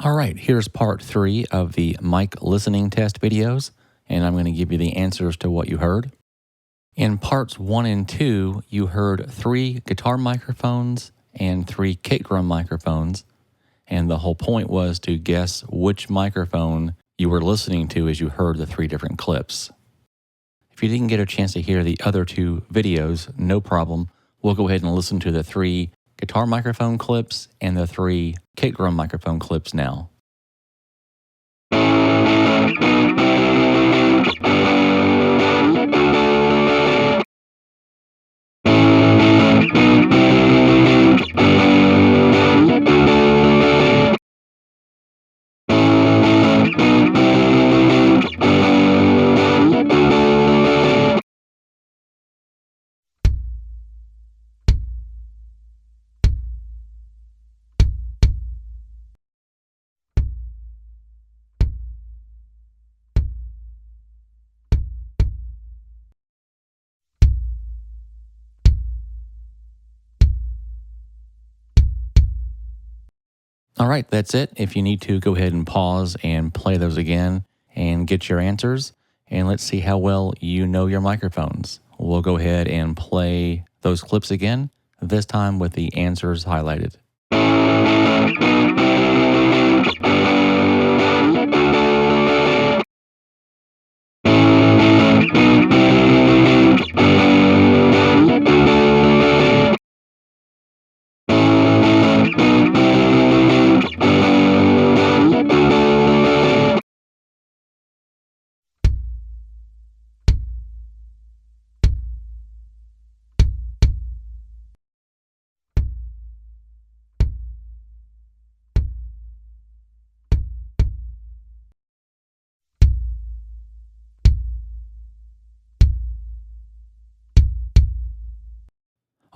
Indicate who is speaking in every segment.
Speaker 1: All right, here's part 3 of the mic listening test videos, and I'm going to give you the answers to what you heard. In parts 1 and 2, you heard 3 guitar microphones and 3 kick drum microphones, and the whole point was to guess which microphone you were listening to as you heard the 3 different clips. If you didn't get a chance to hear the other 2 videos, no problem. We'll go ahead and listen to the 3 guitar microphone clips and the 3 kick drum microphone clips now. All right, that's it. If you need to, go ahead and pause and play those again and get your answers. And let's see how well you know your microphones. We'll go ahead and play those clips again, this time with the answers highlighted.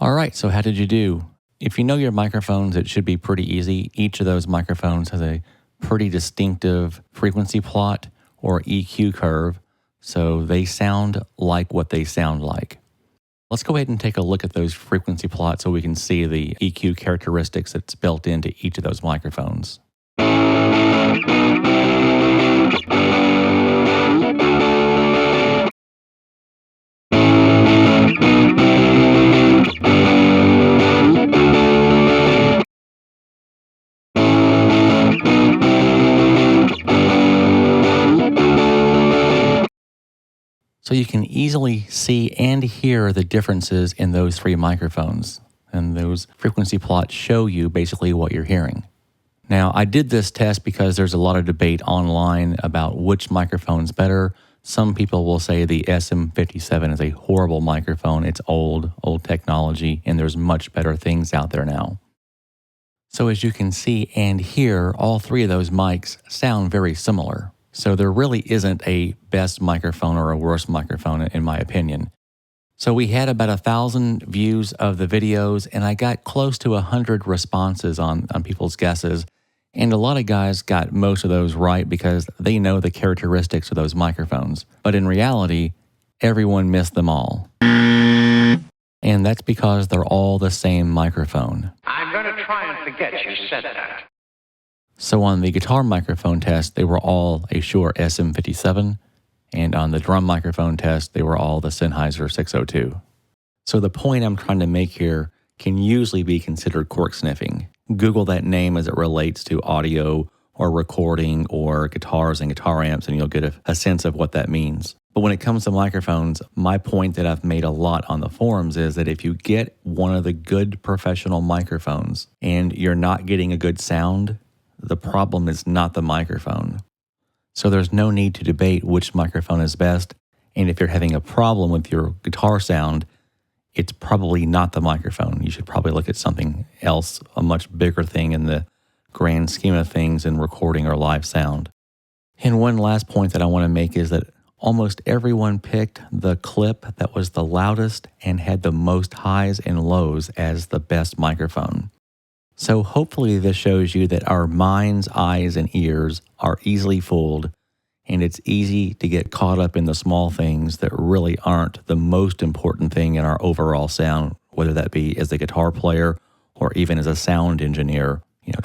Speaker 1: All right, so how did you do? If you know your microphones, it should be pretty easy. Each of those microphones has a pretty distinctive frequency plot or EQ curve, so they sound like what they sound like. Let's go ahead and take a look at those frequency plots so we can see the EQ characteristics that's built into each of those microphones. So you can easily see and hear the differences in those 3 microphones. And those frequency plots show you basically what you're hearing. Now, I did this test because there's a lot of debate online about which microphone's better. Some people will say the SM57 is a horrible microphone. It's old technology, and there's much better things out there now. So as you can see and hear, all 3 of those mics sound very similar. So there really isn't a best microphone or a worst microphone, in my opinion. So we had about 1,000 views of the videos, and I got close to 100 responses on people's guesses. And a lot of guys got most of those right because they know the characteristics of those microphones. But in reality, everyone missed them all. And that's because they're all the same microphone.
Speaker 2: I'm going to try and forget you said that.
Speaker 1: So on the guitar microphone test, they were all a Shure SM57, and on the drum microphone test, they were all the Sennheiser 602. So the point I'm trying to make here can usually be considered cork sniffing. Google that name as it relates to audio or recording or guitars and guitar amps, and you'll get a sense of what that means. But when it comes to microphones, my point that I've made a lot on the forums is that if you get one of the good professional microphones and you're not getting a good sound, the problem is not the microphone. So there's no need to debate which microphone is best. And if you're having a problem with your guitar sound, it's probably not the microphone. You should probably look at something else, a much bigger thing in the grand scheme of things in recording or live sound. And one last point that I want to make is that almost everyone picked the clip that was the loudest and had the most highs and lows as the best microphone. So hopefully this shows you that our minds, eyes, and ears are easily fooled, and it's easy to get caught up in the small things that really aren't the most important thing in our overall sound, whether that be as a guitar player or even as a sound engineer.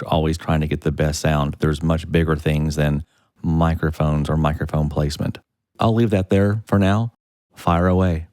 Speaker 1: always trying to get the best sound. There's much bigger things than microphones or microphone placement. I'll leave that there for now. Fire away.